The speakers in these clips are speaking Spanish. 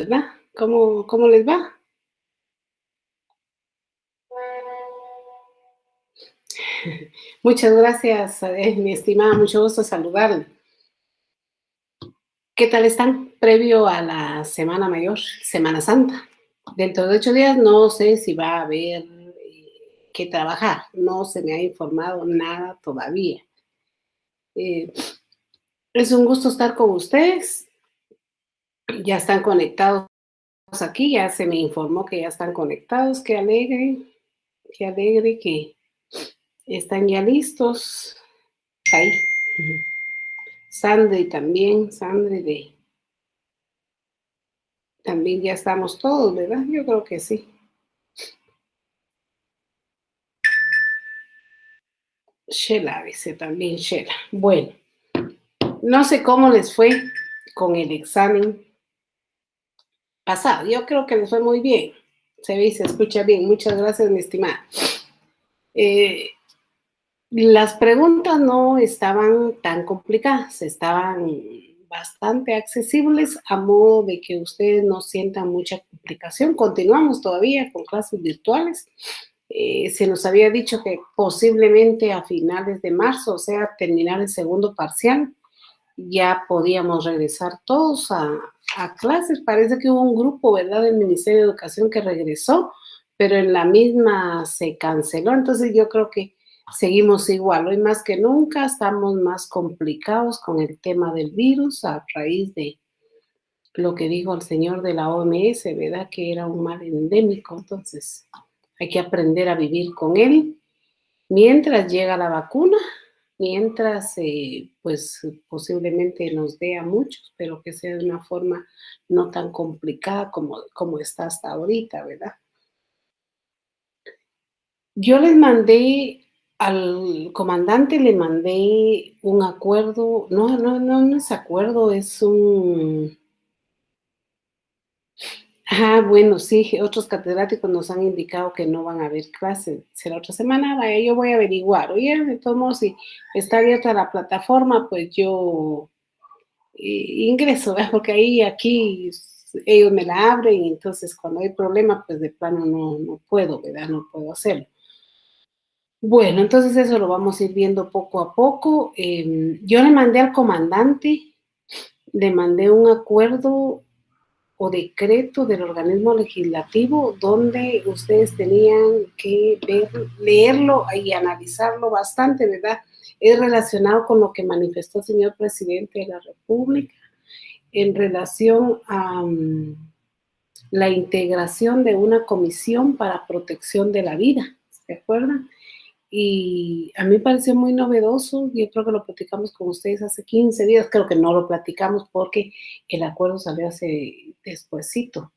¿verdad? ¿Cómo les va? Muchas gracias, mi estimada, mucho gusto saludarle. ¿Qué tal están? Previo a la Semana Mayor, Semana Santa. Dentro de 8 días no sé si va a haber que trabajar, no se me ha informado nada todavía. Eh, es un gusto estar con ustedes, ya están conectados aquí, ya se me informó que ya están conectados, qué alegre que están ya listos. Ahí. Sandri también, también ya estamos todos, ¿verdad? Yo creo que sí. Shela, dice también Shela. Bueno, no sé cómo les fue con el examen pasado. Yo creo que les fue muy bien. Se ve y se escucha bien. Muchas gracias, mi estimada. Eh, las preguntas no estaban tan complicadas, estaban bastante accesibles a modo de que ustedes no sientan mucha complicación. Continuamos todavía con clases virtuales. Se nos había dicho que posiblemente a finales de marzo, o sea, terminar el segundo parcial, ya podíamos regresar todos a clases. Parece que hubo un grupo, ¿verdad?, del Ministerio de Educación que regresó, pero en la misma se canceló. Entonces yo creo que seguimos igual. Hoy más que nunca estamos más complicados con el tema del virus a raíz de lo que dijo el señor de la OMS, ¿verdad?, que era un mal endémico. Entonces hay que aprender a vivir con él mientras llega la vacuna, mientras pues posiblemente nos dé a muchos, pero que sea de una forma no tan complicada como está hasta ahorita, ¿verdad? Yo les mandé al comandante, le mandé un acuerdo, no es acuerdo, es un... Ah, bueno, sí, otros catedráticos nos han indicado que no van a haber clases. Será otra semana, vaya, yo voy a averiguar. Oye, de todos modos, si está abierta la plataforma, pues yo ingreso, ¿verdad? Porque ahí, aquí, ellos me la abren, y entonces cuando hay problema, pues de plano no puedo, ¿verdad? No puedo hacerlo. Bueno, entonces eso lo vamos a ir viendo poco a poco. Yo le mandé al comandante, le mandé un acuerdo o decreto del organismo legislativo donde ustedes tenían que leerlo y analizarlo bastante, ¿verdad? Es relacionado con lo que manifestó el señor presidente de la República en relación a la integración de una comisión para protección de la vida, ¿se acuerdan? Y a mí me pareció muy novedoso. Yo creo que lo platicamos con ustedes hace 15 días, creo que no lo platicamos porque el acuerdo salió hace despuesito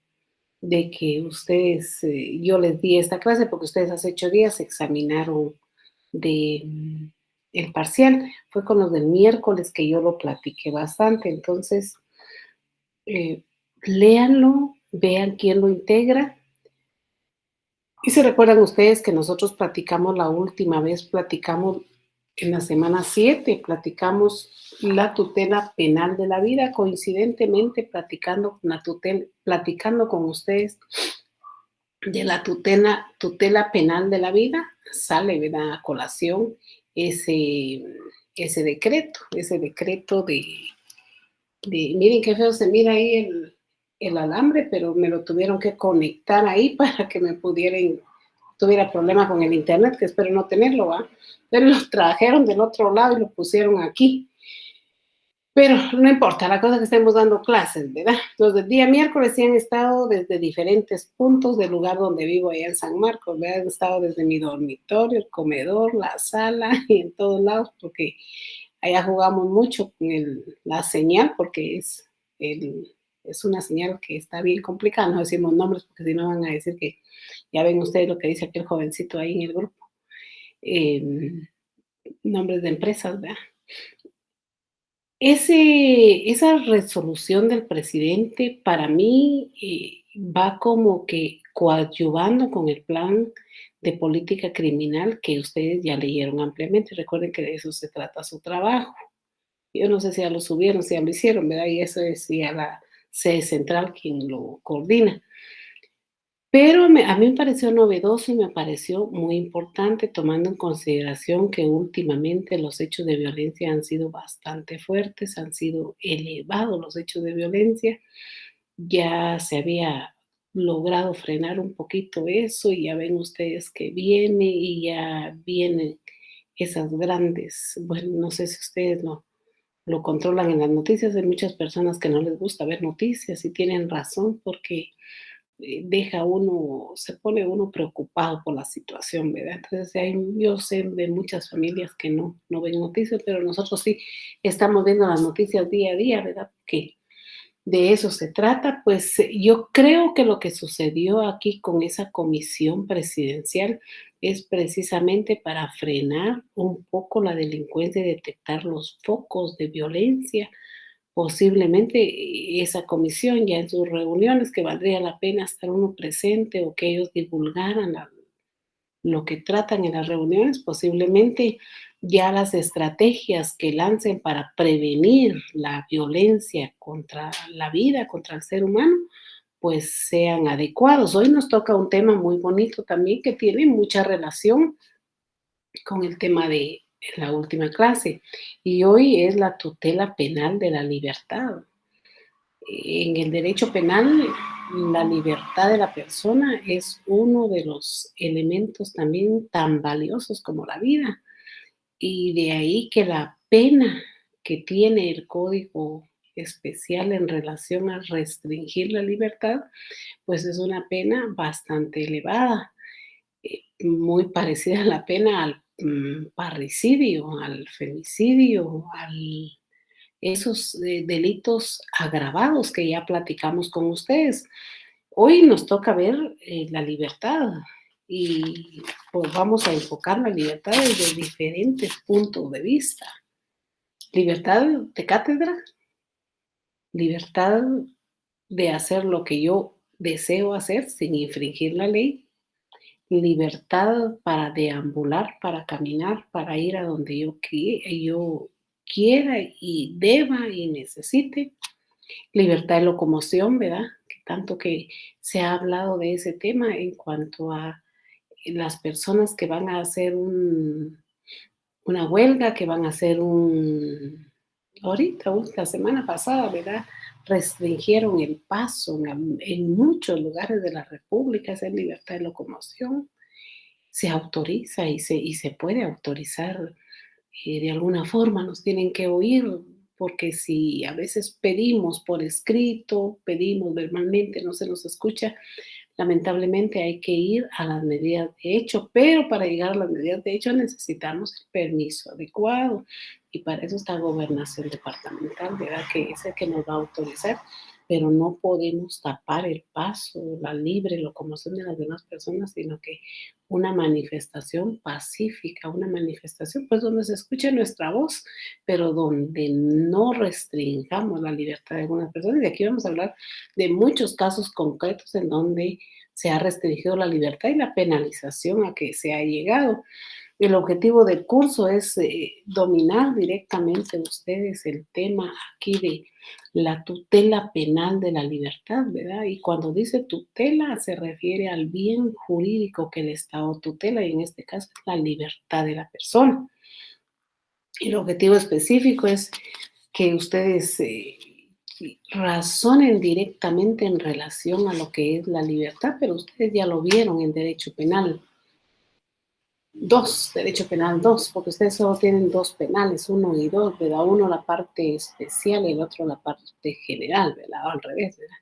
de que ustedes, yo les di esta clase porque ustedes hace 8 días examinaron de el parcial. Fue con los del miércoles que yo lo platiqué bastante. Entonces, eh, léanlo, vean quién lo integra. Y se recuerdan ustedes que nosotros platicamos la última vez, platicamos en la semana 7, platicamos la tutela penal de la vida, coincidentemente platicando con ustedes de la tutela penal de la vida, sale, ¿verdad?, a colación ese, ese decreto miren qué feo se mira ahí el alambre, pero me lo tuvieron que conectar ahí para que me tuviera problema con el internet, que espero no tenerlo, ¿va? Pero lo trajeron del otro lado y lo pusieron aquí. Pero no importa, la cosa es que estemos dando clases, ¿verdad? Los del día miércoles sí han estado desde diferentes puntos del lugar donde vivo, allá en San Marcos, ¿verdad? Han estado desde mi dormitorio, el comedor, la sala y en todos lados, porque allá jugamos mucho con la señal, porque es una señal que está bien complicada. No decimos nombres porque si no van a decir que ya ven ustedes lo que dice aquel jovencito ahí en el grupo. Nombres de empresas, ¿verdad? Esa resolución del presidente para mí va como que coadyuvando con el plan de política criminal que ustedes ya leyeron ampliamente. Recuerden que de eso se trata su trabajo. Yo no sé si ya lo subieron, si ya lo hicieron, ¿verdad? Y eso es, sede central quien lo coordina. Pero a mí me pareció novedoso y me pareció muy importante, tomando en consideración que últimamente los hechos de violencia han sido bastante fuertes, han sido elevados los hechos de violencia. Ya se había logrado frenar un poquito eso y ya ven ustedes que viene y ya vienen esas grandes, bueno, no sé si ustedes lo controlan en las noticias, hay muchas personas que no les gusta ver noticias y tienen razón porque deja uno, se pone uno preocupado por la situación, ¿verdad? Entonces, yo sé de muchas familias que no ven noticias, pero nosotros sí estamos viendo las noticias día a día, ¿verdad? Que de eso se trata. Pues yo creo que lo que sucedió aquí con esa comisión presidencial es precisamente para frenar un poco la delincuencia y detectar los focos de violencia. Posiblemente esa comisión ya en sus reuniones, que valdría la pena estar uno presente o que ellos divulgaran lo que tratan en las reuniones, posiblemente ya las estrategias que lancen para prevenir la violencia contra la vida, contra el ser humano, pues sean adecuados. Hoy nos toca un tema muy bonito también que tiene mucha relación con el tema de la última clase y hoy es la tutela penal de la libertad. En el derecho penal, la libertad de la persona es uno de los elementos también tan valiosos como la vida. Y de ahí que la pena que tiene el Código Especial en relación a restringir la libertad, pues es una pena bastante elevada, muy parecida a la pena al parricidio, al femicidio, al esos delitos agravados que ya platicamos con ustedes. Hoy nos toca ver la libertad y pues vamos a enfocar la libertad desde diferentes puntos de vista. Libertad de cátedra, libertad de hacer lo que yo deseo hacer sin infringir la ley, libertad para deambular, para caminar, para ir a donde yo quiera y deba y necesite. Libertad de locomoción, ¿verdad? Que tanto que se ha hablado de ese tema en cuanto a las personas que van a hacer una huelga, que van a hacer ahorita, la semana pasada, ¿verdad? Restringieron el paso en muchos lugares de la República, esa libertad de locomoción. Se autoriza y se puede autorizar de alguna forma nos tienen que oír, porque si a veces pedimos por escrito, pedimos verbalmente, no se nos escucha, lamentablemente hay que ir a las medidas de hecho, pero para llegar a las medidas de hecho necesitamos el permiso adecuado y para eso está gobernación departamental, ¿verdad? Que es el que nos va a autorizar, pero no podemos tapar el paso, la libre locomoción de las demás personas, sino que una manifestación pacífica, una manifestación pues donde se escuche nuestra voz, pero donde no restringamos la libertad de algunas personas. Y aquí vamos a hablar de muchos casos concretos en donde se ha restringido la libertad y la penalización a que se ha llegado. El objetivo del curso es dominar directamente ustedes el tema aquí de la tutela penal de la libertad, ¿verdad? Y cuando dice tutela se refiere al bien jurídico que el Estado tutela y en este caso es la libertad de la persona. El objetivo específico es que ustedes razonen directamente en relación a lo que es la libertad, pero ustedes ya lo vieron en derecho penal. Derecho penal 2, porque ustedes solo tienen dos penales, uno y dos, ¿verdad? Uno la parte especial y el otro la parte general, ¿verdad? O al revés, ¿verdad?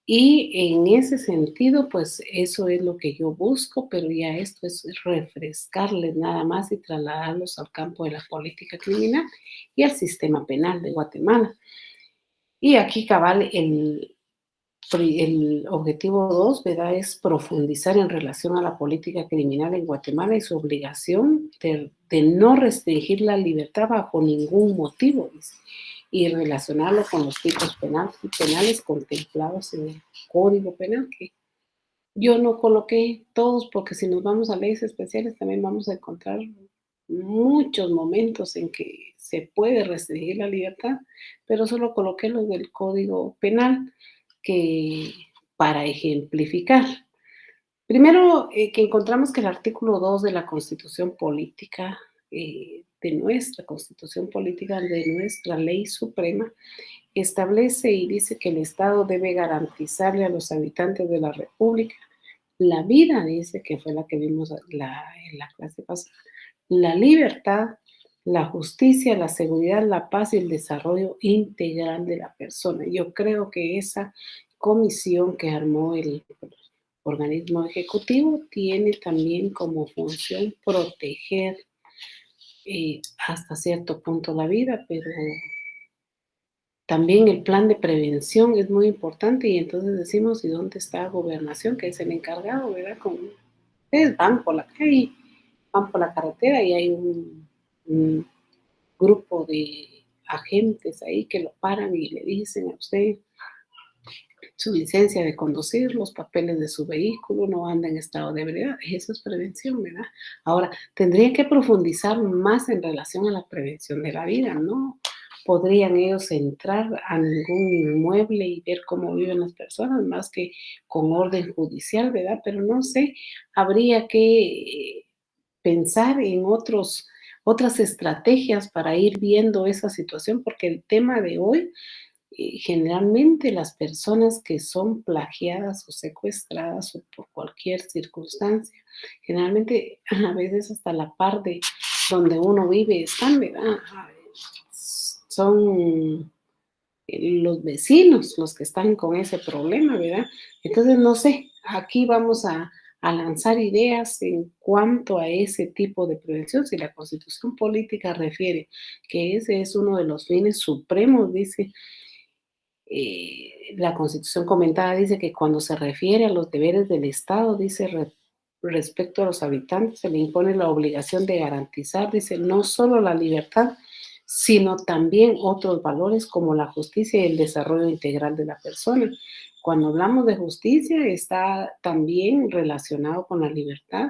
Y en ese sentido, pues eso es lo que yo busco, pero ya esto es refrescarles nada más y trasladarlos al campo de la política criminal y al sistema penal de Guatemala. Y aquí cabal el objetivo 2, ¿verdad? Es profundizar en relación a la política criminal en Guatemala y su obligación de no restringir la libertad bajo ningún motivo, dice, y relacionarlo con los tipos penales contemplados en el Código Penal, que yo no coloqué todos porque si nos vamos a leyes especiales también vamos a encontrar muchos momentos en que se puede restringir la libertad, pero solo coloqué los del Código Penal que para ejemplificar. Primero, que encontramos que el artículo 2 de la Constitución Política, de nuestra Constitución Política, de nuestra Ley Suprema, establece y dice que el Estado debe garantizarle a los habitantes de la República la vida, dice, que fue la que vimos en la clase pasada, la libertad, la justicia, la seguridad, la paz y el desarrollo integral de la persona. Yo creo que esa comisión que armó el organismo ejecutivo tiene también como función proteger hasta cierto punto la vida, pero también el plan de prevención es muy importante y entonces decimos, ¿y dónde está Gobernación, que es el encargado, verdad? Ustedes van por la calle, van por la carretera y hay un grupo de agentes ahí que lo paran y le dicen a usted su licencia de conducir, los papeles de su vehículo, no anda en estado de ebriedad. Eso es prevención, ¿verdad? Ahora, tendría que profundizar más en relación a la prevención de la vida, ¿no? Podrían ellos entrar a ningún inmueble y ver cómo viven las personas, más que con orden judicial, ¿verdad? Pero no sé, habría que pensar en otras estrategias para ir viendo esa situación, porque el tema de hoy generalmente las personas que son plagiadas o secuestradas o por cualquier circunstancia, generalmente a veces hasta la par de donde uno vive están, ¿verdad? Son los vecinos los que están con ese problema, ¿verdad? Entonces, no sé, aquí vamos a lanzar ideas en cuanto a ese tipo de prevención. Si la Constitución Política refiere que ese es uno de los fines supremos, dice la Constitución comentada dice que cuando se refiere a los deberes del Estado, dice respecto a los habitantes, se le impone la obligación de garantizar, dice, no solo la libertad, sino también otros valores como la justicia y el desarrollo integral de la persona. Cuando hablamos de justicia está también relacionado con la libertad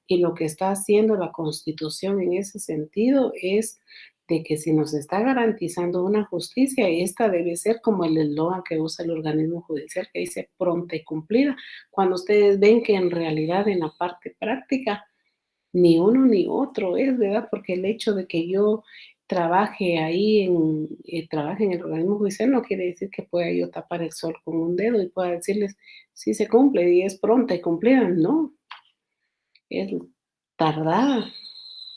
y lo que está haciendo la Constitución en ese sentido es de que si nos está garantizando una justicia, esta debe ser como el eslogan que usa el organismo judicial, que dice pronta y cumplida, cuando ustedes ven que en realidad en la parte práctica ni uno ni otro es, ¿verdad? Porque el hecho de que yo trabaje ahí, trabaje en el organismo judicial, no quiere decir que pueda yo tapar el sol con un dedo y pueda decirles, sí se cumple y es pronta y cumplida. No, es tardada.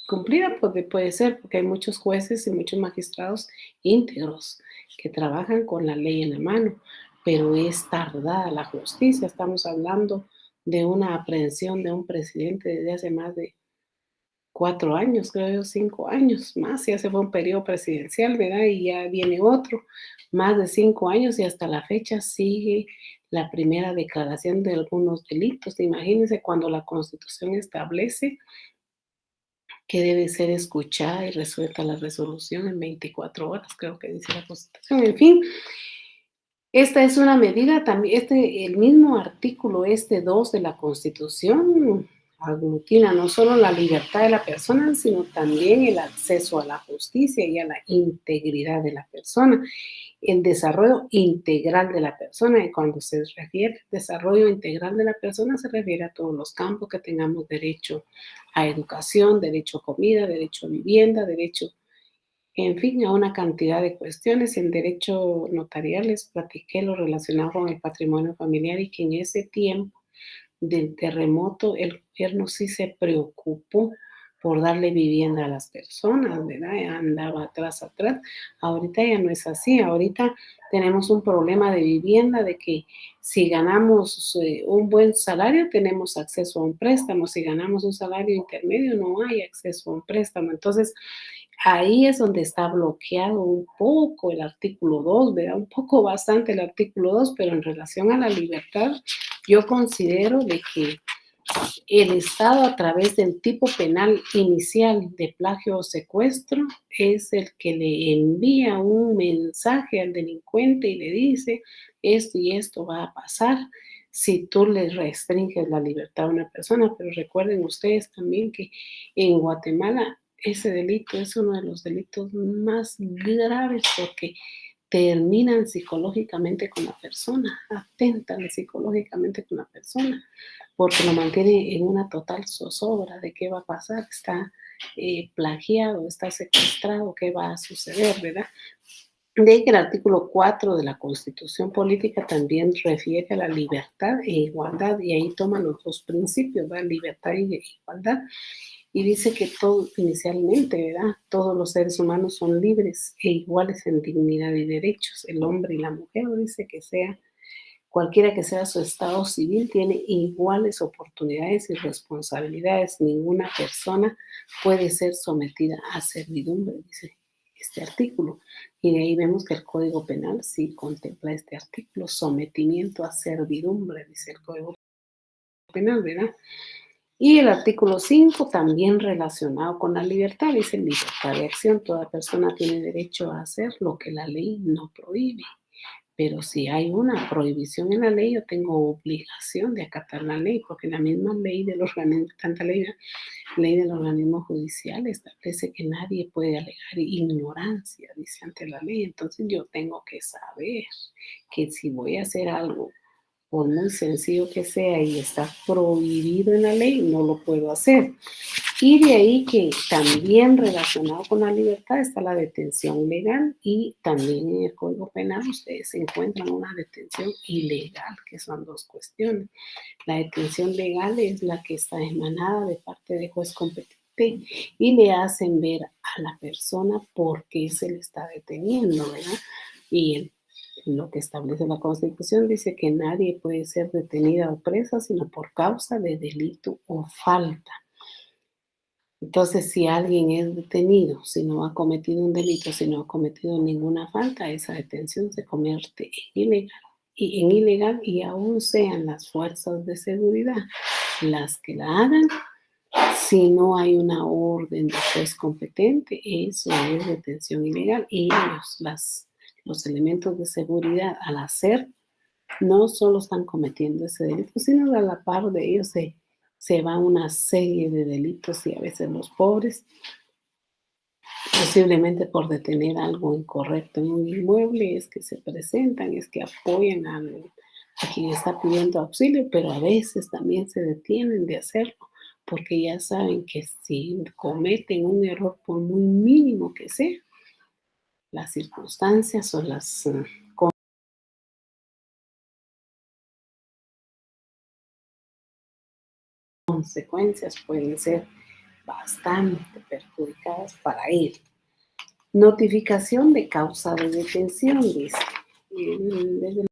Cumplida puede ser, porque hay muchos jueces y muchos magistrados íntegros que trabajan con la ley en la mano, pero es tardada la justicia. Estamos hablando de una aprehensión de un presidente desde hace más de 4 años, creo yo, 5 años más. Ya se fue un periodo presidencial, ¿verdad? Y ya viene otro, más de 5 años y hasta la fecha sigue la primera declaración de algunos delitos. Imagínense cuando la Constitución establece que debe ser escuchada y resuelta la resolución en 24 horas, creo que dice la Constitución. En fin, esta es una medida también, el mismo artículo 2 de la Constitución aglutina no solo la libertad de la persona, sino también el acceso a la justicia y a la integridad de la persona, el desarrollo integral de la persona. Y cuando se refiere al desarrollo integral de la persona, se refiere a todos los campos que tengamos derecho a educación, derecho a comida, derecho a vivienda, derecho, en fin, a una cantidad de cuestiones. En derecho notarial les platiqué lo relacionado con el patrimonio familiar y que en ese tiempo del terremoto el gobierno sí se preocupó por darle vivienda a las personas, ¿verdad? Andaba atrás. Ahorita ya no es así. Ahorita tenemos un problema de vivienda, de que si ganamos un buen salario, tenemos acceso a un préstamo. Si ganamos un salario intermedio, no hay acceso a un préstamo. Entonces, ahí es donde está bloqueado un poco el artículo 2, ¿verdad? Un poco bastante el artículo 2, pero en relación a la libertad, yo considero de que el Estado, a través del tipo penal inicial de plagio o secuestro, es el que le envía un mensaje al delincuente y le dice, esto y esto va a pasar si tú le restringes la libertad a una persona. Pero recuerden ustedes también que en Guatemala ese delito es uno de los delitos más graves porque terminan psicológicamente con la persona, atentan psicológicamente con la persona, porque lo mantiene en una total zozobra de qué va a pasar, está plagiado, está secuestrado, qué va a suceder, ¿verdad? De ahí que el artículo 4 de la Constitución Política también refiere a la libertad e igualdad, y ahí toma los dos principios, ¿verdad? Libertad y igualdad, y dice que todo, inicialmente, ¿verdad? Todos los seres humanos son libres e iguales en dignidad y derechos. El hombre y la mujer, dice que sea, cualquiera que sea su estado civil, tiene iguales oportunidades y responsabilidades. Ninguna persona puede ser sometida a servidumbre, dice este artículo. Y de ahí vemos que el Código Penal sí contempla este artículo, sometimiento a servidumbre, dice el Código Penal, ¿verdad? Y el artículo 5 también relacionado con la libertad, dice libertad de acción. Toda persona tiene derecho a hacer lo que la ley no prohíbe. Pero si hay una prohibición en la ley, yo tengo obligación de acatar la ley, porque la misma ley del organismo, tanta ley, ley del organismo judicial establece que nadie puede alegar ignorancia, dice, ante la ley. Entonces yo tengo que saber que si voy a hacer algo, por muy sencillo que sea y está prohibido en la ley, no lo puedo hacer. Y de ahí que también relacionado con la libertad está la detención legal, y también en el Código Penal ustedes encuentran una detención ilegal, que son dos cuestiones. La detención legal es la que está emanada de parte del juez competente y le hacen ver a la persona por qué se le está deteniendo, ¿verdad? Y lo que establece la Constitución dice que nadie puede ser detenida o presa sino por causa de delito o falta. Entonces, si alguien es detenido, si no ha cometido un delito, si no ha cometido ninguna falta, esa detención se convierte en ilegal, y aún sean las fuerzas de seguridad las que la hagan, si no hay una orden de juez competente, eso es detención ilegal. Y los elementos de seguridad, al hacer, no solo están cometiendo ese delito, sino a la par de ellos se va una serie de delitos, y a veces los pobres, posiblemente por detener algo incorrecto en un inmueble, es que se presentan, es que apoyan a quien está pidiendo auxilio, pero a veces también se detienen de hacerlo, porque ya saben que si cometen un error, por muy mínimo que sea, las circunstancias o las consecuencias pueden ser bastante perjudicadas para él. Notificación de causa de detención, dice. Desde el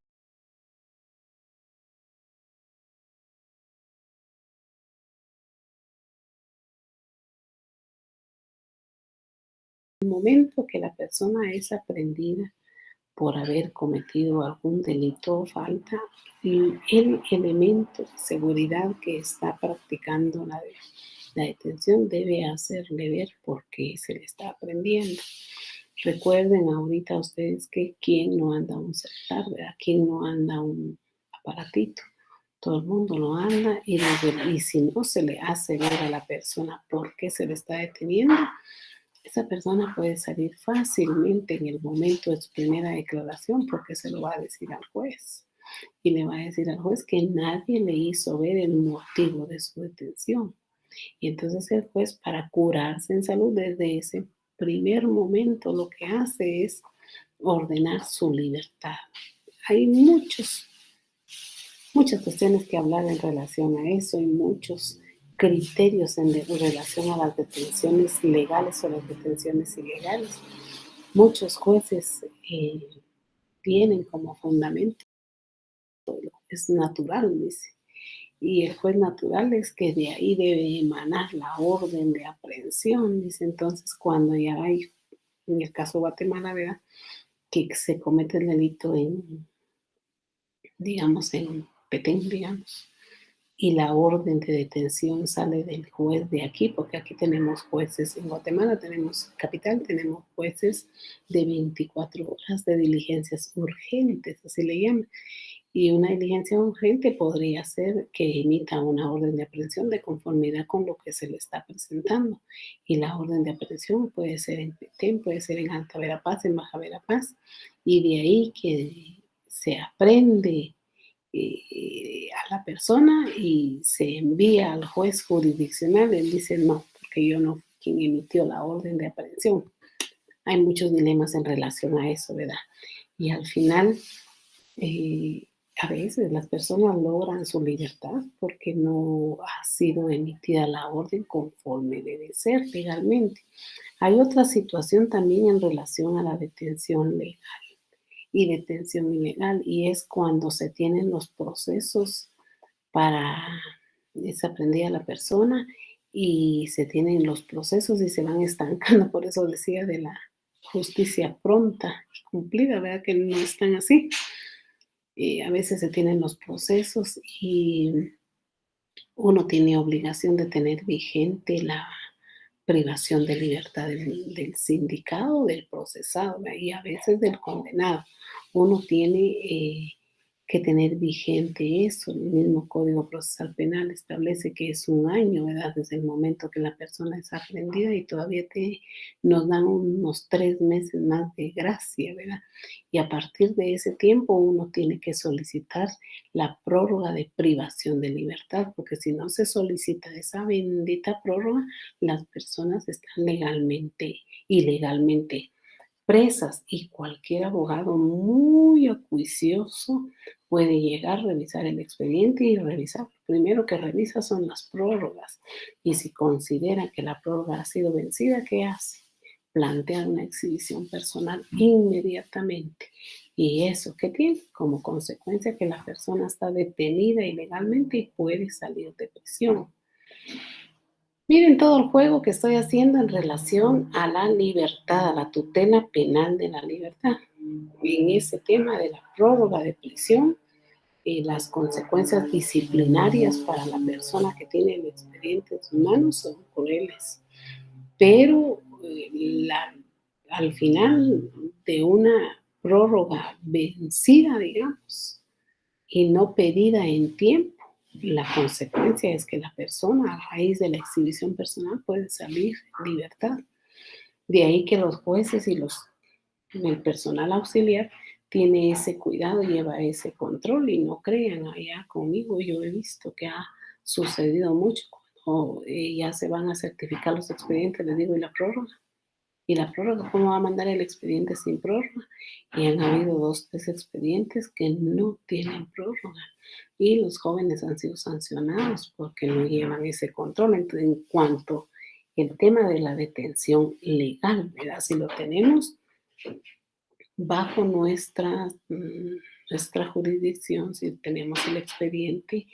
momento que la persona es aprendida por haber cometido algún delito o falta, y el elemento de seguridad que está practicando la detención debe hacerle ver por qué se le está aprendiendo. Recuerden ahorita ustedes que quién no anda un celular, ¿verdad? ¿Quién no anda un aparatito? Todo el mundo lo anda, y si no se le hace ver a la persona por qué se le está deteniendo, esa persona puede salir fácilmente en el momento de su primera declaración, porque se lo va a decir al juez. Y le va a decir al juez que nadie le hizo ver el motivo de su detención. Y entonces el juez, para curarse en salud desde ese primer momento, lo que hace es ordenar su libertad. Hay muchas cuestiones que hablar en relación a eso, y muchos criterios en relación a las detenciones legales o las detenciones ilegales. Muchos jueces tienen como fundamento, es natural, dice. Y el juez natural es que de ahí debe emanar la orden de aprehensión, dice. Entonces, cuando ya hay, en el caso de Guatemala, ¿verdad?, que se comete el delito digamos, en Petén, digamos, y la orden de detención sale del juez de aquí, porque aquí tenemos jueces, en Guatemala tenemos, capital, tenemos jueces de 24 horas de diligencias urgentes, así le llaman. Y una diligencia urgente podría ser que emita una orden de aprehensión de conformidad con lo que se le está presentando. Y la orden de aprehensión puede ser en Petén, puede ser en Alta Verapaz, en Baja Verapaz, y de ahí que se aprende a la persona y se envía al juez jurisdiccional. Él dice no, porque yo no fui quien emitió la orden de aprehensión. Hay muchos dilemas en relación a eso, ¿verdad? Y al final, eh, a veces las personas logran su libertad porque no ha sido emitida la orden conforme debe ser legalmente. Hay otra situación también en relación a la detención legal y detención ilegal, y es cuando se tienen los procesos para desaprender a la persona y se tienen los procesos y se van estancando. Por eso decía de la justicia pronta y cumplida, ¿verdad? Que no están así. A veces se tienen los procesos y uno tiene obligación de tener vigente la privación de libertad del sindicado, del procesado, ¿verdad? Y a veces del condenado. Uno tiene que tener vigente eso. El mismo Código Procesal Penal establece que es 1 año, ¿verdad? Desde el momento que la persona es aprendida y todavía nos dan unos 3 meses más de gracia, ¿verdad? Y a partir de ese tiempo uno tiene que solicitar la prórroga de privación de libertad, porque si no se solicita esa bendita prórroga, las personas están legalmente, ilegalmente presas, y cualquier abogado muy acuicioso puede llegar a revisar el expediente y revisar. Primero que revisa son las prórrogas, y si considera que la prórroga ha sido vencida, ¿qué hace? Plantear una exhibición personal inmediatamente. ¿Y eso qué tiene? Como consecuencia que la persona está detenida ilegalmente y puede salir de prisión. Miren todo el juego que estoy haciendo en relación a la libertad, a la tutela penal de la libertad. En ese tema de la prórroga de prisión, las consecuencias disciplinarias para la persona que tiene el expediente en sus manos son crueles. Pero al final de una prórroga vencida, digamos, y no pedida en tiempo, la consecuencia es que la persona, a raíz de la exhibición personal, puede salir en libertad. De ahí que los jueces y el personal auxiliar tiene ese cuidado, lleva ese control, y no crean, allá conmigo yo he visto que ha sucedido mucho cuando ya se van a certificar los expedientes, les digo, ¿y la prórroga? ¿Y la prórroga? ¿Cómo va a mandar el expediente sin prórroga? Y han habido 2, 3 expedientes que no tienen prórroga. Y los jóvenes han sido sancionados porque no llevan ese control. Entonces, en cuanto el tema de la detención legal, ¿verdad? Si lo tenemos bajo nuestra jurisdicción, si tenemos el expediente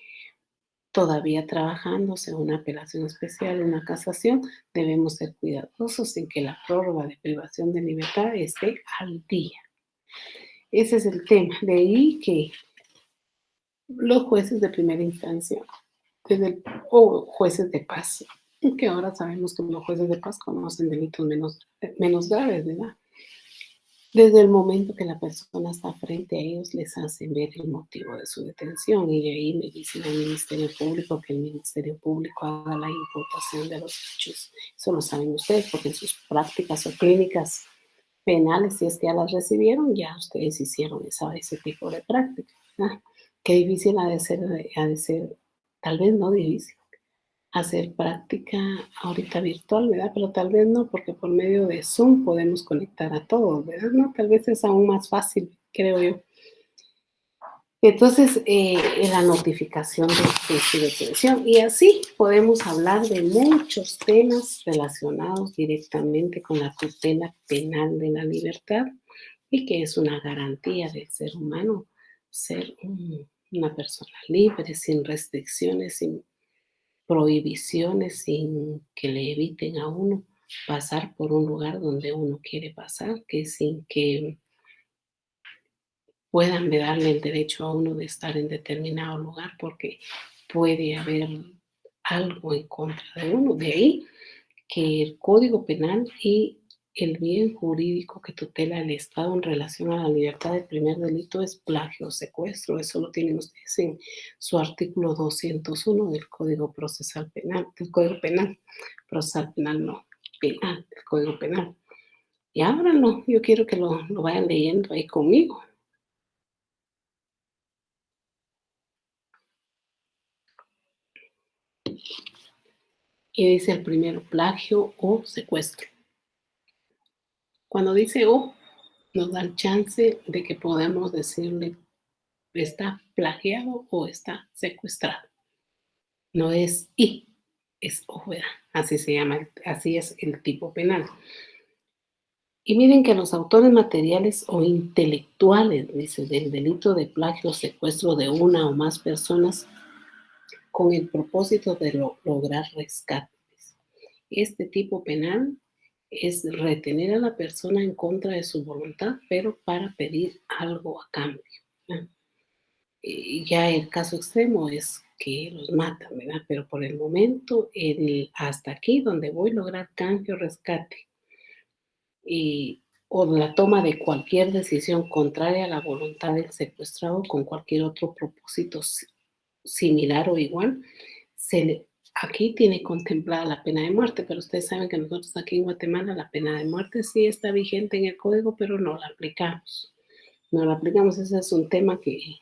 todavía trabajándose una apelación especial, una casación, debemos ser cuidadosos en que la prórroga de privación de libertad esté al día. Ese es el tema. De ahí que los jueces de primera instancia o jueces de paz, que ahora sabemos que los jueces de paz conocen delitos menos graves, ¿verdad? Desde el momento que la persona está frente a ellos, les hacen ver el motivo de su detención, y de ahí le dicen al Ministerio Público que el Ministerio Público haga la imputación de los hechos. Eso lo saben ustedes porque en sus prácticas o clínicas penales, si es que ya las recibieron, ya ustedes hicieron ese tipo de práctica, ¿verdad? Qué difícil ha de ser, tal vez no difícil, hacer práctica ahorita virtual, ¿verdad? Pero tal vez no, porque por medio de Zoom podemos conectar a todos, ¿verdad? No, tal vez es aún más fácil, creo yo. Entonces, la notificación de su detención. Y así podemos hablar de muchos temas relacionados directamente con la tutela penal de la libertad, y que es una garantía del ser humano ser una persona libre, sin restricciones, sin prohibiciones, sin que le eviten a uno pasar por un lugar donde uno quiere pasar, que sin que puedan darle el derecho a uno de estar en determinado lugar, porque puede haber algo en contra de uno. De ahí que el Código Penal y el bien jurídico que tutela el Estado en relación a la libertad del primer delito es plagio o secuestro. Eso lo tienen ustedes en su artículo 201 del Código Procesal Penal, del Código Penal, procesal penal no, penal, del Código Penal. Y ahora no, yo quiero que lo vayan leyendo ahí conmigo. Y dice el primero, plagio o secuestro. Cuando dice o, nos da el chance de que podamos decirle está plagiado o está secuestrado. No es y, es o, ¿verdad? Así se llama, así es el tipo penal. Y miren que los autores materiales o intelectuales, dice, del delito de plagio o secuestro de una o más personas con el propósito de lograr rescates. Este tipo penal es retener a la persona en contra de su voluntad, pero para pedir algo a cambio. ¿Verdad? Y ya el caso extremo es que los matan, ¿verdad? Pero por el momento, hasta aquí donde voy a lograr cambio o rescate y, o la toma de cualquier decisión contraria a la voluntad del secuestrado con cualquier otro propósito similar o igual, aquí tiene contemplada la pena de muerte, pero ustedes saben que nosotros aquí en Guatemala la pena de muerte sí está vigente en el código, pero no la aplicamos. No la aplicamos, ese es un tema que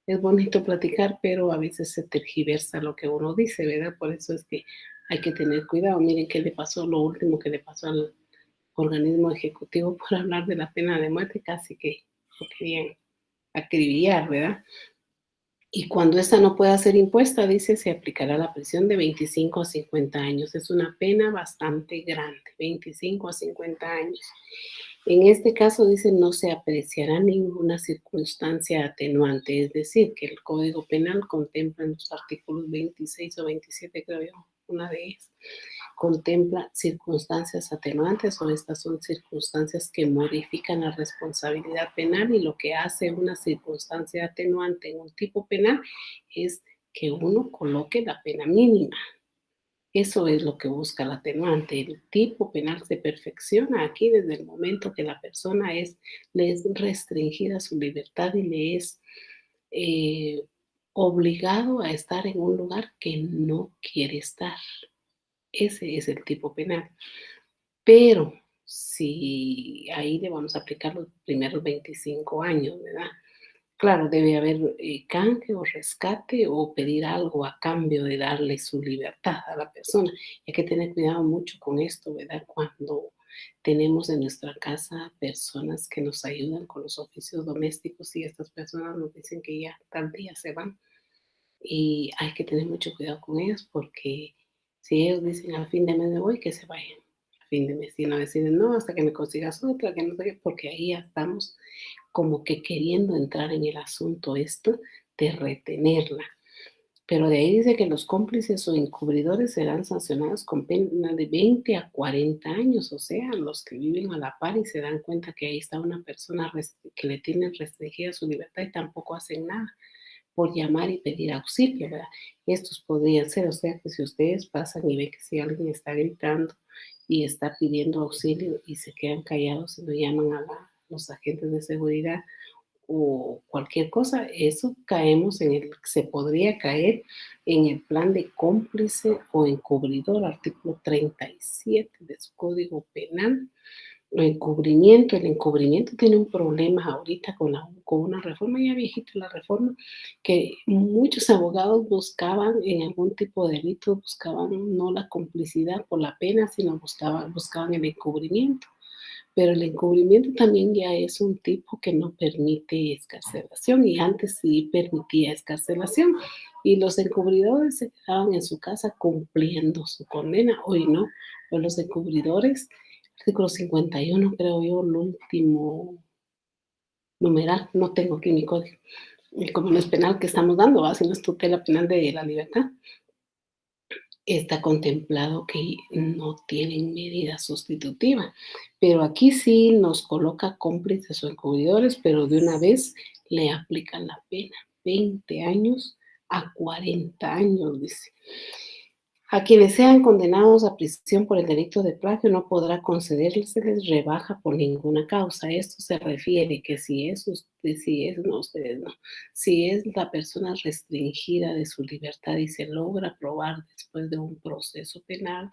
es bonito platicar, pero a veces se tergiversa lo que uno dice, ¿verdad? Por eso es que hay que tener cuidado. Miren qué le pasó, lo último que le pasó al organismo ejecutivo por hablar de la pena de muerte, casi que lo querían acribillar, ¿verdad? Y cuando esta no pueda ser impuesta, dice, se aplicará la prisión de 25 a 50 años. Es una pena bastante grande, 25 a 50 años. En este caso, dice, no se apreciará ninguna circunstancia atenuante, es decir, que el Código Penal contempla en los artículos 26 o 27, creo yo, una de ellas, contempla circunstancias atenuantes o estas son circunstancias que modifican la responsabilidad penal y lo que hace una circunstancia atenuante en un tipo penal es que uno coloque la pena mínima. Eso es lo que busca el atenuante. El tipo penal se perfecciona aquí desde el momento que la persona le es restringida su libertad y le es eh, obligado a estar en un lugar que no quiere estar. Ese es el tipo penal. Pero si ahí le vamos a aplicar los primeros 25 años, ¿verdad? Claro, debe haber canje o rescate o pedir algo a cambio de darle su libertad a la persona. Hay que tener cuidado mucho con esto, ¿verdad? Cuando tenemos en nuestra casa personas que nos ayudan con los oficios domésticos y estas personas nos dicen que ya tal día se van y hay que tener mucho cuidado con ellos porque si ellos dicen al fin de mes me voy, que se vayan. A fin de mes, si no deciden no, hasta que me consigas otra, que no sé qué, porque ahí ya estamos como que queriendo entrar en el asunto esto de retenerla. Pero de ahí dice que los cómplices o encubridores serán sancionados con pena de 20 a 40 años, o sea, los que viven a la par y se dan cuenta que ahí está una persona que le tienen restringida su libertad y tampoco hacen nada por llamar y pedir auxilio, ¿verdad? Estos podrían ser, o sea, que si ustedes pasan y ven que si alguien está gritando y está pidiendo auxilio y se quedan callados y no llaman a los agentes de seguridad o cualquier cosa, eso caemos se podría caer en el plan de cómplice o encubridor, artículo 37 de su Código Penal. El encubrimiento tiene un problema ahorita con una reforma ya viejita, la reforma, que muchos abogados buscaban en algún tipo de delito, buscaban no la complicidad por la pena, sino buscaban el encubrimiento. Pero el encubrimiento también ya es un tipo que no permite excarcelación y antes sí permitía excarcelación. Y los encubridores se quedaban en su casa cumpliendo su condena. Hoy no, pues los encubridores, artículo 51, creo yo, el último numeral, no tengo aquí mi código. Y como no es penal que estamos dando, ¿va? Si no es tutela penal de la libertad, está contemplado que no tienen medida sustitutiva. Pero aquí sí nos coloca cómplices o encubridores, pero de una vez le aplican la pena, 20 años a 40 años, dice. A quienes sean condenados a prisión por el delito de plagio no podrá concedérseles rebaja por ninguna causa. Esto se refiere que no, ustedes no, si es la persona restringida de su libertad y se logra probar después de un proceso penal,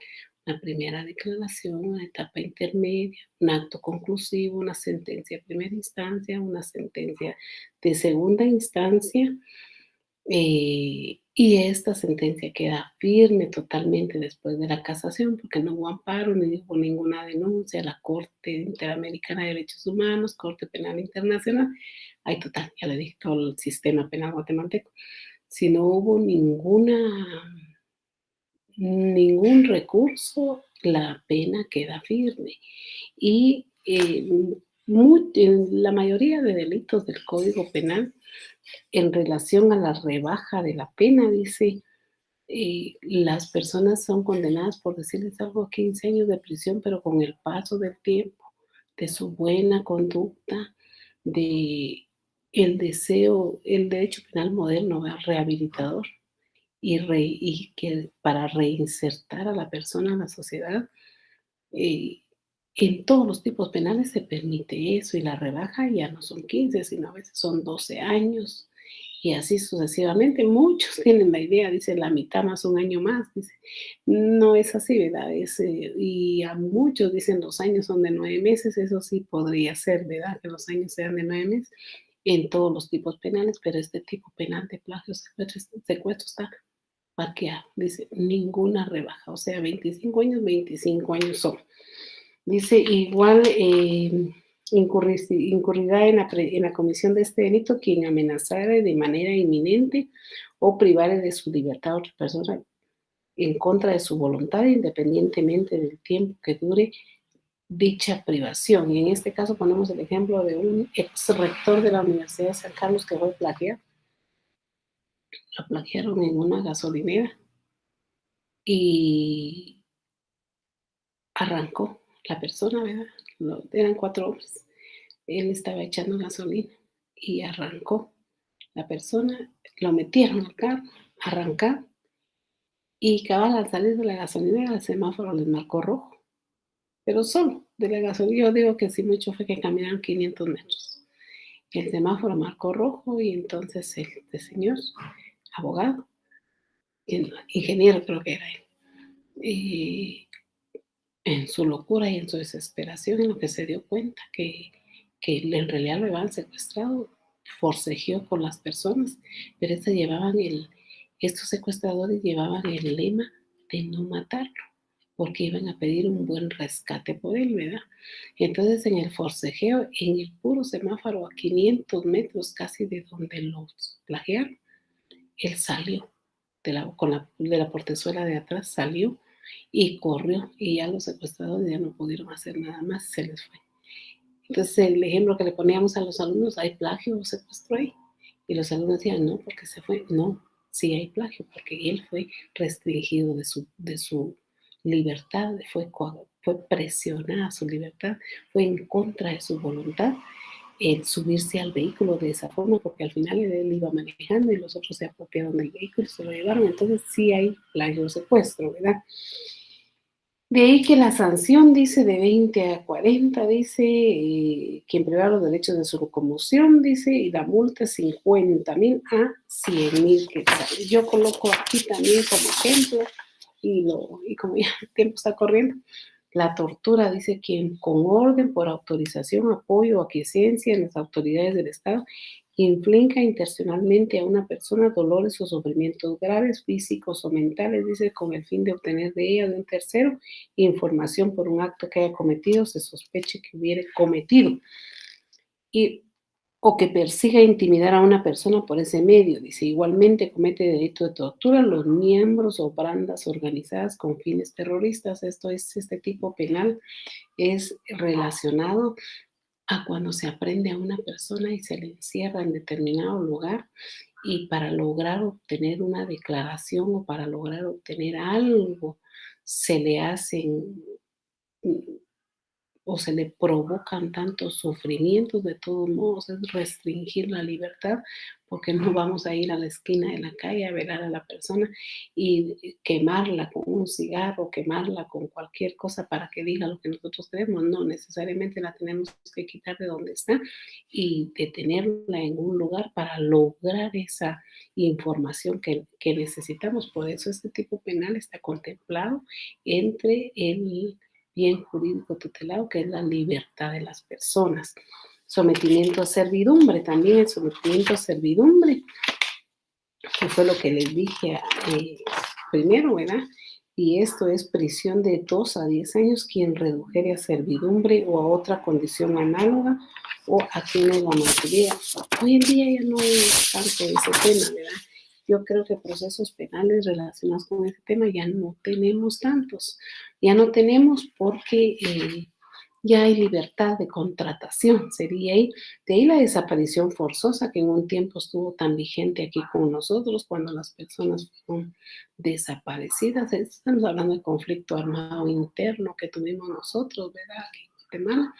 una primera declaración, una etapa intermedia, un acto conclusivo, una sentencia de primera instancia, una sentencia de segunda instancia, y esta sentencia queda firme totalmente después de la casación, porque no hubo amparo ni hubo ninguna denuncia a la Corte Interamericana de Derechos Humanos, Corte Penal Internacional. Ahí total, ya le dije todo el sistema penal guatemalteco. Si no hubo ningún recurso, la pena queda firme. Y en la mayoría de delitos del Código Penal, en relación a la rebaja de la pena, dice, las personas son condenadas, por decirles algo, a 15 años de prisión, pero con el paso del tiempo, de su buena conducta, de el deseo, el derecho penal moderno, ¿verdad? Rehabilitador, y que para reinsertar a la persona en la sociedad, eh, en todos los tipos penales se permite eso, y la rebaja ya no son 15, sino a veces son 12 años, y así sucesivamente. Muchos tienen la idea, dice la mitad más un año más, dice. No es así, ¿verdad? Y a muchos dicen los años son de 9 meses, eso sí podría ser, ¿verdad? Que los años sean de 9 meses en todos los tipos penales, pero este tipo penal de plagio, secuestro está parqueado, dice, ninguna rebaja, o sea, 25 años son. Dice, igual incurrirá en la comisión de este delito quien amenazara de manera inminente o privare de su libertad a otra persona en contra de su voluntad, independientemente del tiempo que dure dicha privación. Y en este caso ponemos el ejemplo de un ex rector de la Universidad de San Carlos que fue plagiado. Lo plagiaron en una gasolinera y arrancó la persona, ¿verdad? Eran 4 hombres. Él estaba echando gasolina y arrancó la persona, lo metieron al carro, arrancaron, y cabal al salir de la gasolinera el semáforo les marcó rojo, pero solo de la gasolina. Yo digo que sí mucho fue que caminaron 500 metros. El semáforo marcó rojo y entonces este señor, abogado, ingeniero creo que era él, eh, en su locura y en su desesperación, en lo que se dio cuenta que en realidad lo habían secuestrado, forcejeó con las personas, pero estos secuestradores llevaban el lema de no matarlo, porque iban a pedir un buen rescate por él, ¿verdad? Entonces, en el forcejeo, en el puro semáforo, a 500 metros casi de donde los plagiaron, él salió de la portezuela de atrás, salió y corrió, y ya los secuestradores ya no pudieron hacer nada más, se les fue. Entonces, el ejemplo que le poníamos a los alumnos, ¿hay plagio o secuestro ahí? Y los alumnos decían, no, porque se fue. No, sí hay plagio, porque él fue restringido de su libertad, fue presionada su libertad, fue en contra de su voluntad el subirse al vehículo de esa forma, porque al final él iba manejando y los otros se apropiaron del vehículo y se lo llevaron. Entonces, sí hay plagio o secuestro, ¿verdad? De ahí que la sanción dice de 20 a 40, dice, quien priva los derechos de su locomoción, dice, y la multa es 50,000 a 100,000 quetzales. Yo coloco aquí también como ejemplo, y como ya el tiempo está corriendo, la tortura, dice, quien con orden, por autorización, apoyo o aquiescencia en las autoridades del Estado inflige intencionalmente a una persona dolores o sufrimientos graves, físicos o mentales, dice, con el fin de obtener de ella o de un tercero información por un acto que haya cometido, se sospeche que hubiere cometido, y, o que persiga intimidar a una persona por ese medio. Dice, igualmente comete delito de tortura los miembros o bandas organizadas con fines terroristas. Este tipo penal es relacionado a cuando se aprende a una persona y se le encierra en determinado lugar, y para lograr obtener una declaración o para lograr obtener algo se le hacen o se le provocan tantos sufrimientos, de todos modos es restringir la libertad, porque no vamos a ir a la esquina de la calle a velar a la persona y quemarla con un cigarro, quemarla con cualquier cosa para que diga lo que nosotros queremos. No, necesariamente la tenemos que quitar de donde está y detenerla en un lugar para lograr esa información que necesitamos. Por eso este tipo penal está contemplado entre el bien jurídico tutelado, que es la libertad de las personas. Sometimiento a servidumbre, también el sometimiento a servidumbre, que fue lo que les dije primero, ¿verdad? Y esto es prisión de 2 a 10 años quien redujere a servidumbre o a otra condición análoga o a quienes la mantuviera. Hoy en día ya no es tanto ese tema, ¿verdad? Yo creo que procesos penales relacionados con ese tema ya no tenemos tantos. Ya no tenemos porque ya hay libertad de contratación, sería ahí. De ahí la desaparición forzosa que en un tiempo estuvo tan vigente aquí con nosotros cuando las personas fueron desaparecidas. Estamos hablando de conflicto armado interno que tuvimos nosotros, ¿verdad? Aquí en Guatemala.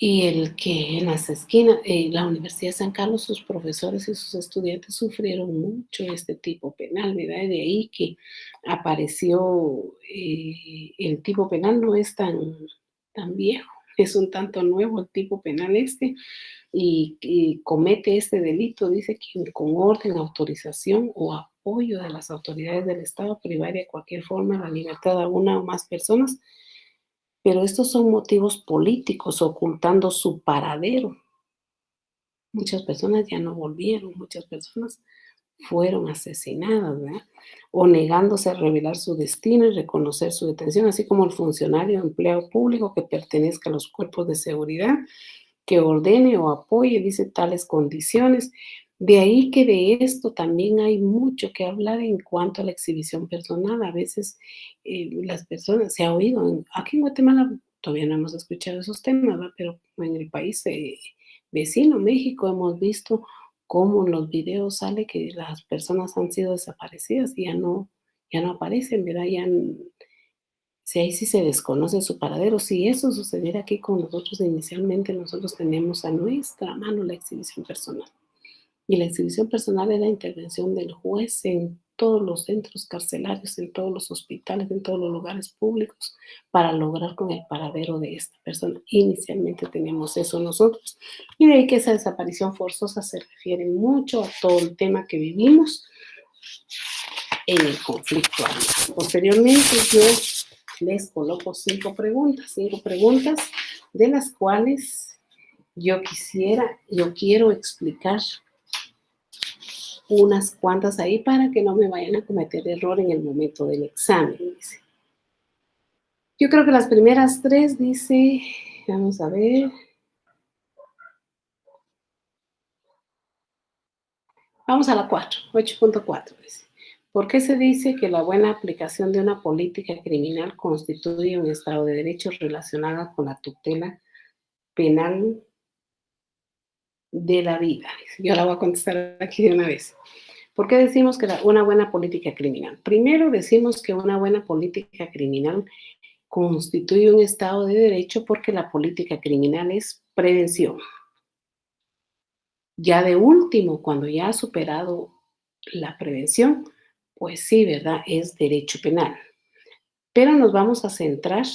Y el que en las esquinas, la Universidad de San Carlos, sus profesores y sus estudiantes sufrieron mucho este tipo penal, ¿verdad? Y de ahí que apareció el tipo penal, no es tan viejo, es un tanto nuevo el tipo penal este, y comete este delito, dice que con orden, autorización o apoyo de las autoridades del Estado privaría de cualquier forma la libertad a una o más personas, pero estos son motivos políticos ocultando su paradero. Muchas personas ya no volvieron, muchas personas fueron asesinadas, ¿verdad? O negándose a revelar su destino y reconocer su detención, así como el funcionario o empleado público que pertenezca a los cuerpos de seguridad, que ordene o apoye, dice, tales condiciones. De ahí que de esto también hay mucho que hablar en cuanto a la exhibición personal. A veces las personas, se ha oído, aquí en Guatemala todavía no hemos escuchado esos temas, ¿verdad? Pero en el país vecino, México, hemos visto cómo en los videos sale que las personas han sido desaparecidas y ya no aparecen, ¿verdad? Si ahí sí se desconoce su paradero. Si eso sucediera aquí con nosotros, inicialmente nosotros tenemos a nuestra mano la exhibición personal. Y la exhibición personal es la intervención del juez en todos los centros carcelarios, en todos los hospitales, en todos los lugares públicos, para lograr con el paradero de esta persona. Inicialmente tenemos eso nosotros. Y de ahí que esa desaparición forzosa se refiere mucho a todo el tema que vivimos en el conflicto armado. Posteriormente yo les coloco 5 preguntas de las cuales yo quiero explicar unas cuantas ahí para que no me vayan a cometer error en el momento del examen, dice. Yo creo que las primeras 3 dice, vamos a ver. Vamos a la 4, 8.4 dice. ¿Por qué se dice que la buena aplicación de una política criminal constituye un Estado de Derecho relacionada con la tutela penal de la vida? Yo la voy a contestar aquí de una vez. ¿Por qué decimos que una buena política criminal? Primero decimos que una buena política criminal constituye un Estado de Derecho porque la política criminal es prevención. Ya de último, cuando ya ha superado la prevención, pues sí, ¿verdad? Es derecho penal. Pero nos vamos a centrar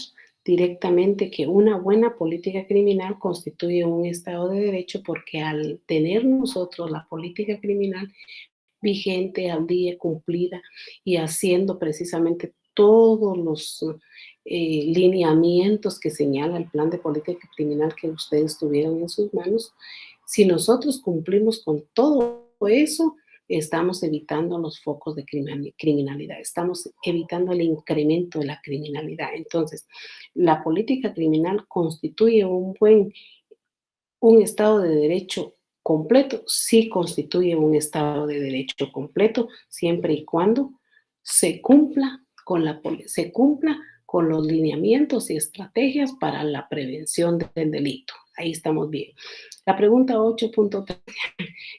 directamente que una buena política criminal constituye un Estado de Derecho porque al tener nosotros la política criminal vigente, al día, cumplida y haciendo precisamente todos los lineamientos que señala el plan de política criminal que ustedes tuvieron en sus manos, si nosotros cumplimos con todo eso, estamos evitando los focos de criminalidad, estamos evitando el incremento de la criminalidad. Entonces, la política criminal constituye un Estado de Derecho completo, sí constituye un Estado de Derecho completo, siempre y cuando se cumpla con los lineamientos y estrategias para la prevención del delito. Ahí estamos bien. La pregunta 8.3,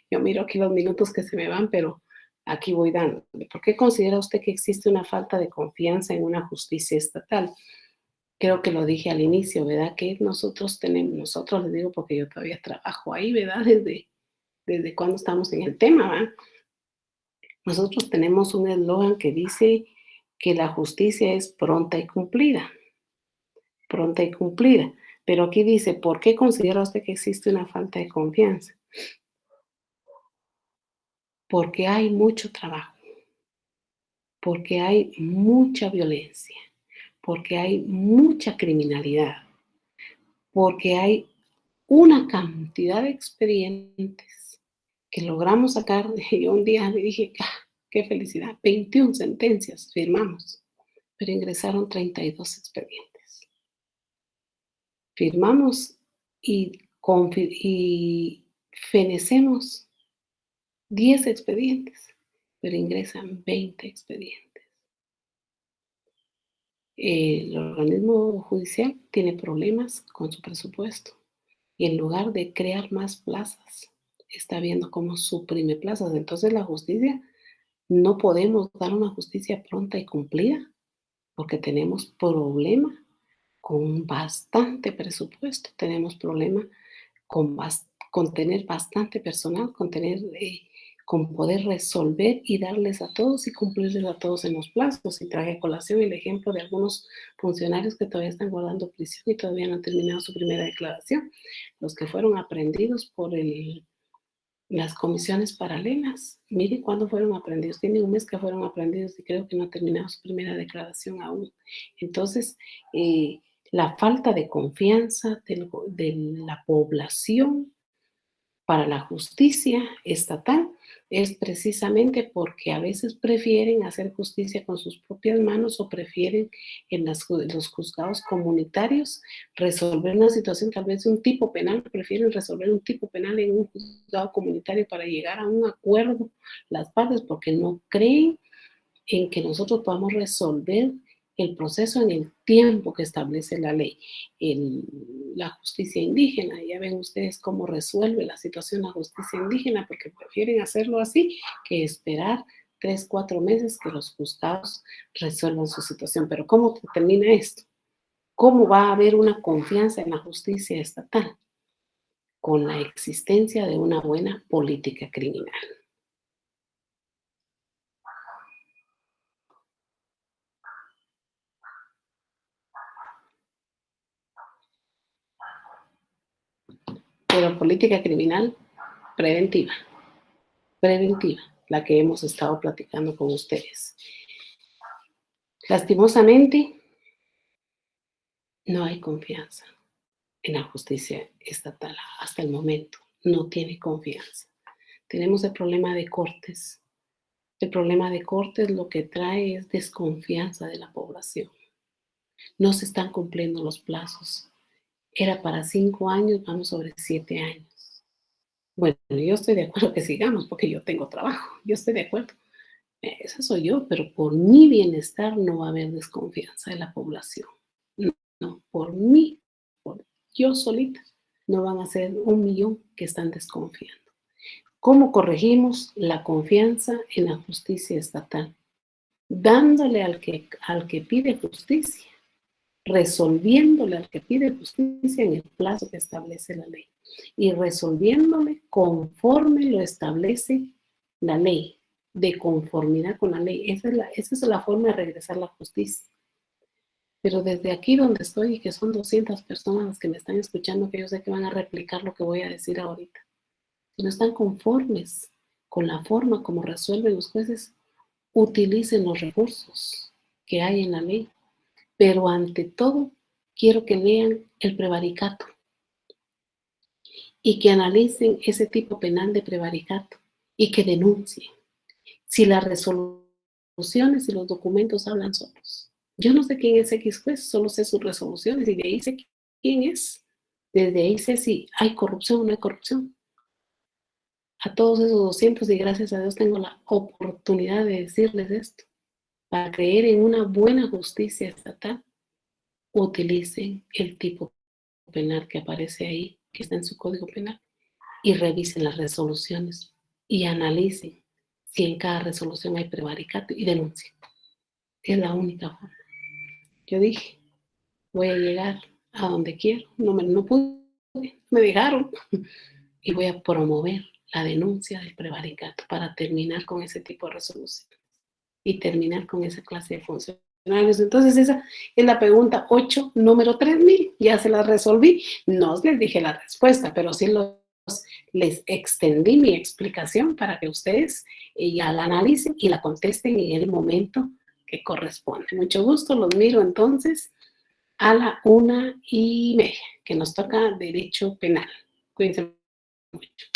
yo miro aquí los minutos que se me van, pero aquí voy dando. ¿Por qué considera usted que existe una falta de confianza en una justicia estatal? Creo que lo dije al inicio, ¿verdad? Que nosotros les digo porque yo todavía trabajo ahí, ¿verdad? Desde cuando estamos en el tema, ¿verdad? Nosotros tenemos un eslogan que dice que la justicia es pronta y cumplida, pronta y cumplida. Pero aquí dice, ¿por qué considera usted que existe una falta de confianza? Porque hay mucho trabajo, porque hay mucha violencia, porque hay mucha criminalidad, porque hay una cantidad de expedientes que logramos sacar. Yo un día me dije, qué felicidad, 21 sentencias firmamos, pero ingresaron 32 expedientes. Firmamos y fenecemos 10 expedientes, pero ingresan 20 expedientes. El organismo judicial tiene problemas con su presupuesto y en lugar de crear más plazas, está viendo cómo suprime plazas. Entonces la justicia, no podemos dar una justicia pronta y cumplida porque tenemos problema con bastante presupuesto, tenemos problema con tener bastante personal, con poder resolver y darles a todos y cumplirles a todos en los plazos. Y traje a colación el ejemplo de algunos funcionarios que todavía están guardando prisión y todavía no han terminado su primera declaración. Los que fueron aprendidos por las comisiones paralelas. Miren cuándo fueron aprendidos. Tiene un mes que fueron aprendidos y creo que no ha terminado su primera declaración aún. Entonces, la falta de confianza de la población para la justicia estatal es precisamente porque a veces prefieren hacer justicia con sus propias manos o prefieren en los juzgados comunitarios resolver una situación tal vez de un tipo penal, prefieren resolver un tipo penal en un juzgado comunitario para llegar a un acuerdo las partes porque no creen en que nosotros podamos resolver el proceso en el tiempo que establece la ley. La justicia indígena, ya ven ustedes cómo resuelve la situación la justicia indígena, porque prefieren hacerlo así que esperar 3, 4 meses que los juzgados resuelvan su situación. Pero ¿cómo termina esto? ¿Cómo va a haber una confianza en la justicia estatal? Con la existencia de una buena política criminal. Pero política criminal preventiva. Preventiva, la que hemos estado platicando con ustedes. Lastimosamente, no hay confianza en la justicia estatal hasta el momento. No tiene confianza. Tenemos el problema de cortes. El problema de cortes lo que trae es desconfianza de la población. No se están cumpliendo los plazos. Era para 5 años, vamos sobre 7 años. Bueno, yo estoy de acuerdo que sigamos porque yo tengo trabajo. Yo estoy de acuerdo. Esa soy yo, pero por mi bienestar no va a haber desconfianza de la población. No, no, por mí, por yo solita, no van a ser 1 millón que están desconfiando. ¿Cómo corregimos la confianza en la justicia estatal? Dándole al que pide justicia, resolviéndole al que pide justicia en el plazo que establece la ley y resolviéndole conforme lo establece la ley, de conformidad con la ley. Esa es la forma de regresar la justicia. Pero desde aquí donde estoy, y que son 200 personas las que me están escuchando, que yo sé que van a replicar lo que voy a decir ahorita, si no están conformes con la forma como resuelven los jueces, utilicen los recursos que hay en la ley. Pero ante todo, quiero que lean el prevaricato y que analicen ese tipo penal de prevaricato y que denuncien. Si las resoluciones y los documentos hablan solos. Yo no sé quién es X juez, solo sé sus resoluciones y de ahí sé quién es. Desde ahí sé si hay corrupción o no hay corrupción. A todos esos 200 y gracias a Dios tengo la oportunidad de decirles esto. Para creer en una buena justicia estatal, utilicen el tipo penal que aparece ahí, que está en su código penal, y revisen las resoluciones y analicen si en cada resolución hay prevaricato y denuncien. Es la única forma. Yo dije, voy a llegar a donde quiero, no pude, me dejaron, y voy a promover la denuncia del prevaricato para terminar con ese tipo de resolución y terminar con esa clase de funcionarios. Entonces esa es la pregunta 8, número 3000, ya se la resolví, no les dije la respuesta, pero sí les extendí mi explicación para que ustedes ya la analicen y la contesten en el momento que corresponde. Mucho gusto, los miro entonces a la 1:30, que nos toca derecho penal. Cuídense mucho.